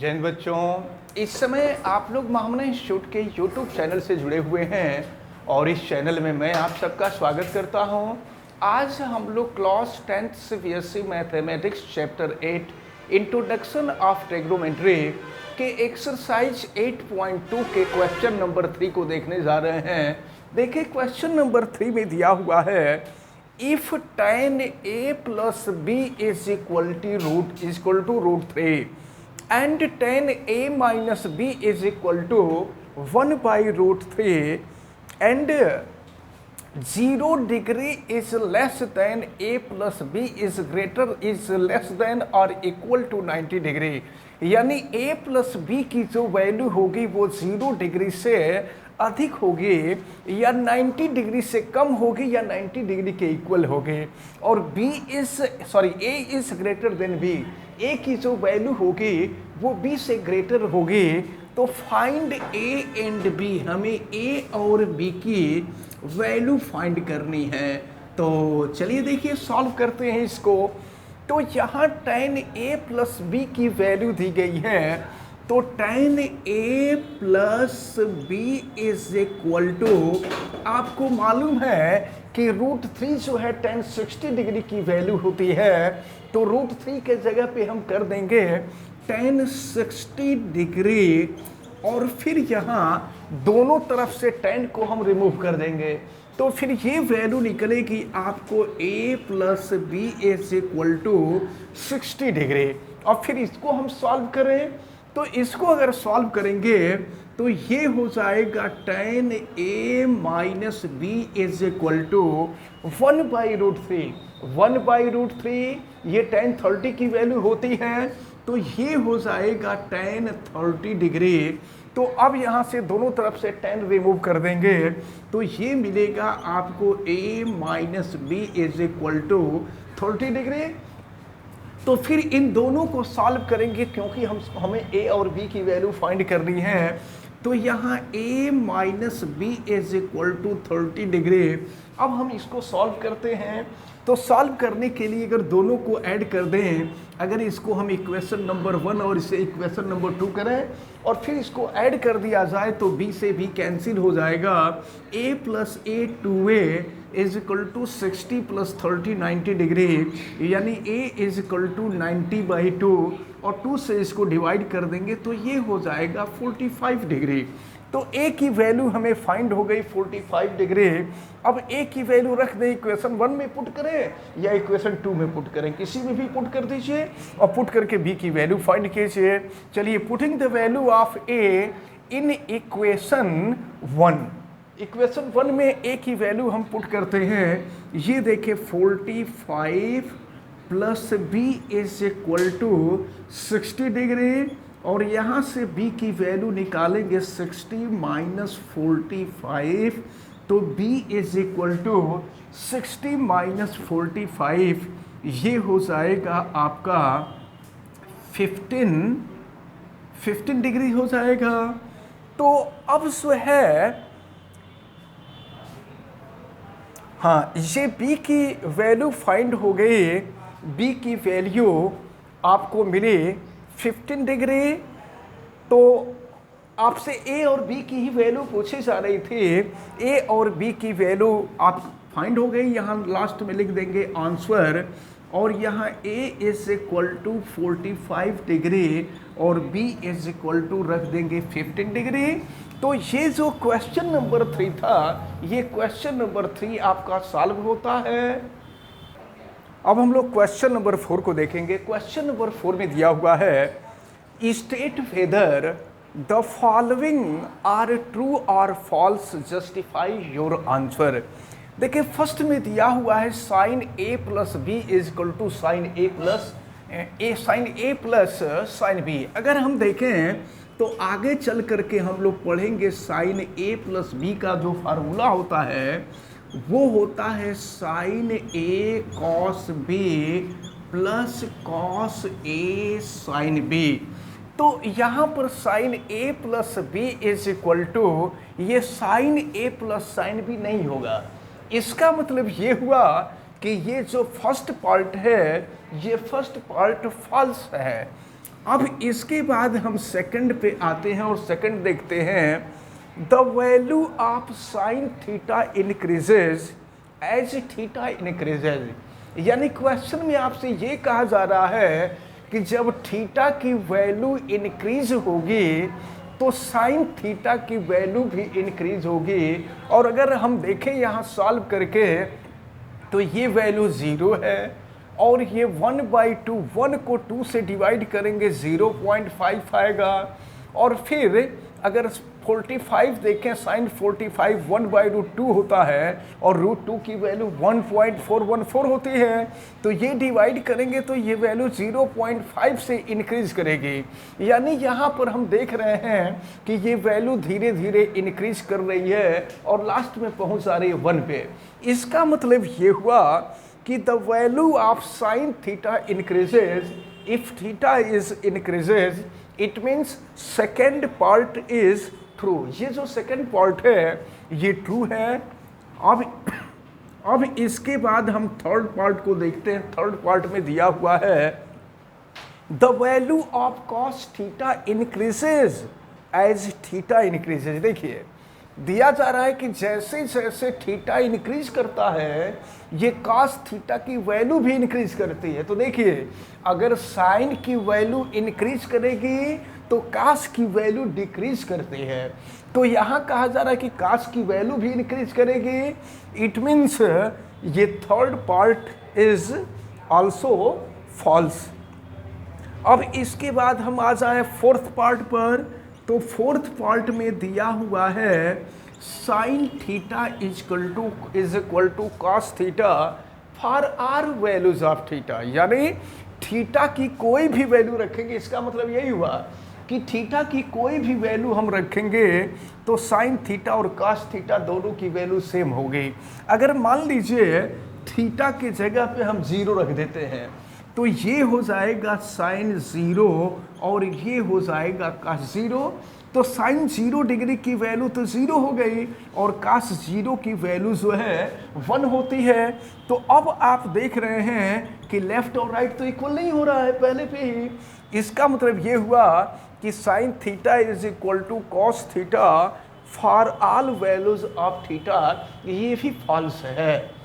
जैन बच्चों, इस समय आप लोग मामना इंस्टीट्यूट के यूट्यूब चैनल से जुड़े हुए हैं और इस चैनल में मैं आप सबका स्वागत करता हूं। आज हम लोग class 10th CBSE mathematics chapter 8 introduction of trigonometry के एक्सरसाइज 8.2 के क्वेश्चन नंबर 3 को देखने जा रहे हैं। देखिए क्वेश्चन नंबर 3 में दिया हुआ है if tan a plus b is equal to root 3 and tan a minus b is equal to 1 by root 3 and 0 degree is less than a plus b is less than or equal to 90 degree, यानी a plus b की जो value होगी वो 0 degree से अधिक होगी या 90 degree से कम होगी या 90 डिग्री के इक्वल होगी और a is greater than b, a की जो वैल्यू होगी वो b से ग्रेटर होगी। तो फाइंड a एंड b, हमें a और b की वैल्यू फाइंड करनी है। तो चलिए देखिए सॉल्व करते हैं इसको। तो यहाँ tan a प्लस b की वैल्यू दी गई है, तो tan a plus b is equal to, आपको मालूम है कि √3 जो है tan 60 डिग्री की वैल्यू होती है, तो √3 के जगह पे हम कर देंगे tan 60 डिग्री और फिर यहाँ दोनों तरफ से tan को हम रिमूव कर देंगे। तो फिर ये वैल्यू निकलेगी आपको a plus B is equal to 60 degree. और फिर इसको हम सॉल्व करें, तो इसको अगर सॉल्व करेंगे तो ये हो जाएगा tan a minus B is equal to 1 by √3, ये tan 30 की वैल्यू होती है, तो ये हो जाएगा tan 30 डिग्री। तो अब यहाँ से दोनों तरफ से tan रिमूव कर देंगे, तो ये मिलेगा आपको a minus B is equal to 30 degree. तो फिर इन दोनों को सॉल्व करेंगे क्योंकि हमें a और b की वैल्यू फाइंड करनी है। तो यहाँ a minus B is equal to 30 degree. अब हम इसको सॉल्व करते हैं। तो सॉल्व करने के लिए अगर दोनों को ऐड कर दें, अगर इसको हम इक्वेशन नंबर 1 और इसे इक्वेशन नंबर 2 करें और फिर इसको ऐड कर दिया जाए तो b से b कैंसिल हो जाएगा। a प्लस a 2a is equal to 60 plus 30 90 degree, यानी a इज इक्वल टू 90/2 और 2 से इसको डिवाइड कर देंगे तो ये हो जाएगा 45 डिग्री। तो a की वैल्यू हमें फाइंड हो गई 45 डिग्री। अब a की वैल्यू रख दें, इक्वेशन 1 में पुट करें या इक्वेशन 2 में पुट करें, किसी में भी पुट कर दीजिए और पुट करके b की वैल्यू फाइंड कीजिए। चलिए putting the value of a in equation 1, equation 1 में a की वैल्यू हम पुट करते हैं। ये देखिए 45 plus b is equal to 60 degree और यहाँ से b की वैल्यू निकालेंगे 60 माइनस 45, तो b is equal to 60 minus 45, ये हो जाएगा आपका 15 डिग्री हो जाएगा। तो अब जो है, हाँ, ये b की वैल्यू फाइंड हो गई। b की वैल्यू आपको मिली 15 डिग्री। तो आपसे a और b की ही वैल्यू पूछी जा रही थी, a और b की वैल्यू आप फाइंड हो गई। यहाँ लास्ट में लिख देंगे आंसर और यहाँ a is equal to 45 degree और b इज इक्वल टू रख देंगे 15 डिग्री। तो ये जो क्वेश्चन नंबर 3 था, ये क्वेश्चन नंबर 3 आपका सॉल्व होता है। अब हम लोग क्वेश्चन नंबर 4 को देखेंगे। क्वेश्चन नंबर 4 में दिया हुआ है state whether the following are true और फॉल्स, जस्टिफाई योर आंसर। देखिए फर्स्ट में दिया हुआ है sine a plus B is equal to sine a plus sine b। अगर हम देखें तो आगे चल करके हम लोग पढ़ेंगे साइन a प्लस बी का जो फार्मूला होता है वो होता है sine a cos b plus cos a sine b। तो यहाँ पर sine a plus B is equal to, ये sine a plus sine b नहीं होगा। इसका मतलब ये हुआ कि कि ये जो फर्स्ट पार्ट है ये फर्स्ट पार्ट फॉल्स है। अब इसके बाद हम सेकंड पे आते हैं और सेकंड देखते हैं, the value of sine theta increases as theta increases. यानी क्वेश्चन में आपसे ये कहा जा रहा है कि जब थीटा की वैल्यू इंक्रीज होगी तो साइन थीटा की वैल्यू भी इंक्रीज होगी। और अगर हम देखें यहाँ सॉल्व करके तो ये वैल्यू 0 है और ये 1/2, 1 को 2 से डिवाइड करेंगे 0.5 आएगा। और फिर अगर 45 देखें, साइन 45 1/2 होता है और √2 की वैल्यू 1.414 होती है, तो ये डिवाइड करेंगे तो ये वैल्यू 0.5 से इंक्रीज करेगी। यानी यहाँ पर हम देख रहे हैं कि ये वैल्यू धीरे धीरे इंक्रीज कर रही है और लास्ट में पहुँच जा रही है 1 पे। इसका मतलब ये हुआ कि the value of sine theta increases if theta is increases, it means second part is true. ये जो सेकेंड पार्ट है ये ट्रू है। अब इसके बाद हम थर्ड पार्ट को देखते हैं। थर्ड पार्ट में दिया हुआ है, the value of cos theta increases as theta increases. देखिए दिया जा रहा है कि जैसे जैसे थीटा इंक्रीज करता है ये कॉस थीटा की वैल्यू भी इंक्रीज करती है। तो देखिए अगर साइन की वैल्यू इंक्रीज करेगी तो कॉस की वैल्यू डिक्रीज करती है। तो यहाँ कहा जा रहा है कि कॉस की वैल्यू भी इंक्रीज करेगी। इट मीन्स ये third part is also false. अब इसके बाद हम आ जाए फोर्थ पार्ट पर। तो फोर्थ पार्ट में दिया हुआ है sine theta is equal to cos theta for are values of theta. यानी थीटा की कोई भी वैल्यू रखेंगे, इसका मतलब यही हुआ कि थीटा की कोई भी वैल्यू हम रखेंगे तो साइन थीटा और कॉस थीटा दोनों की वैल्यू सेम होगी। अगर मान लीजिए थीटा की जगह पे हम 0 रख देते हैं तो ये हो जाएगा साइन 0 और ये हो जाएगा कॉस 0। तो साइन 0 डिग्री की वैल्यू तो 0 हो गई और कॉस 0 की वैल्यू जो है 1 होती है। तो अब आप देख रहे हैं कि लेफ्ट और राइट तो इक्वल नहीं हो रहा है पहले पे ही। इसका मतलब ये हुआ कि sine theta is equal to cos theta for all values of theta, ये भी फॉल्स है।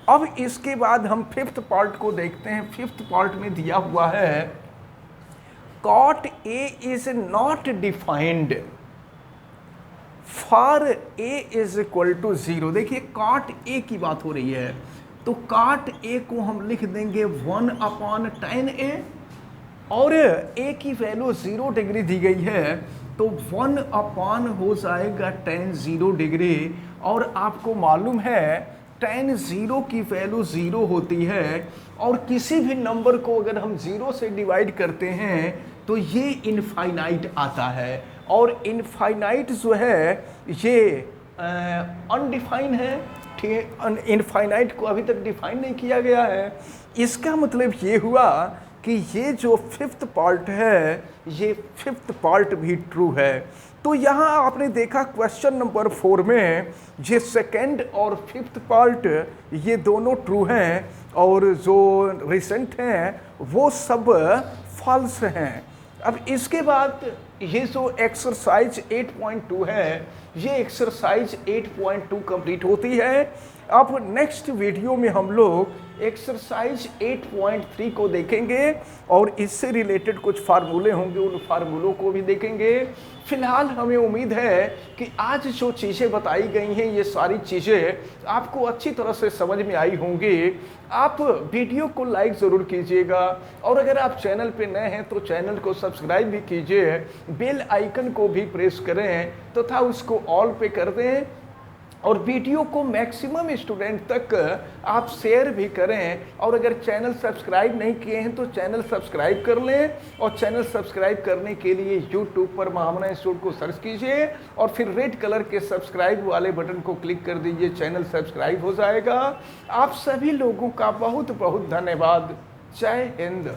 अब इसके बाद हम फिफ्थ पार्ट को देखते हैं। फिफ्थ पार्ट में दिया हुआ है cot a is not defined for a is equal to 0। देखिए कॉट ए की बात हो रही है तो कॉट ए को हम लिख देंगे 1/tan A और ए की वैल्यू 0 डिग्री दी गई है तो 1 हो जाएगा tan 0 डिग्री। और आपको मालूम है tan 0 की वैल्यू 0 होती है और किसी भी नंबर को अगर हम 0 से डिवाइड करते हैं तो ये इनफाइनाइट आता है। और इनफाइनाइट जो है ये अनडिफाइन है, ठीक। इनफाइनाइट को अभी तक डिफाइन नहीं किया गया है। इसका मतलब ये हुआ कि ये जो फिफ्थ पार्ट है ये फिफ्थ पार्ट भी ट्रू है। तो यहाँ आपने देखा क्वेश्चन नंबर 4 में ये सेकंड और फिफ्थ पार्ट ये दोनों ट्रू हैं और जो रिसेंट हैं वो सब फॉल्स हैं। अब इसके बाद ये जो एक्सरसाइज 8.2 है ये एक्सरसाइज 8.2 कंप्लीट होती है। अब नेक्स्ट वीडियो में हम लोग एक्सरसाइज 8.3 को देखेंगे और इससे रिलेटेड कुछ फार्मूले होंगे, उन फार्मूलों को भी देखेंगे। फिलहाल हमें उम्मीद है कि आज जो चीज़ें बताई गई हैं ये सारी चीज़ें आपको अच्छी तरह से समझ में आई होंगी। आप वीडियो को लाइक ज़रूर कीजिएगा और अगर आप चैनल पे नए हैं तो चैनल को सब्सक्राइब भी कीजिए, बेल आइकन को भी प्रेस करें तथा उसको ऑल पे कर दें और वीडियो को मैक्सिमम स्टूडेंट तक आप शेयर भी करें। और अगर चैनल सब्सक्राइब नहीं किए हैं तो चैनल सब्सक्राइब कर लें और चैनल सब्सक्राइब करने के लिए यूट्यूब पर महामना इंस्टीट्यूट को सर्च कीजिए और फिर रेड कलर के सब्सक्राइब वाले बटन को क्लिक कर दीजिए, चैनल सब्सक्राइब हो जाएगा। आप सभी लोगों का बहुत बहुत धन्यवाद। जय हिंद।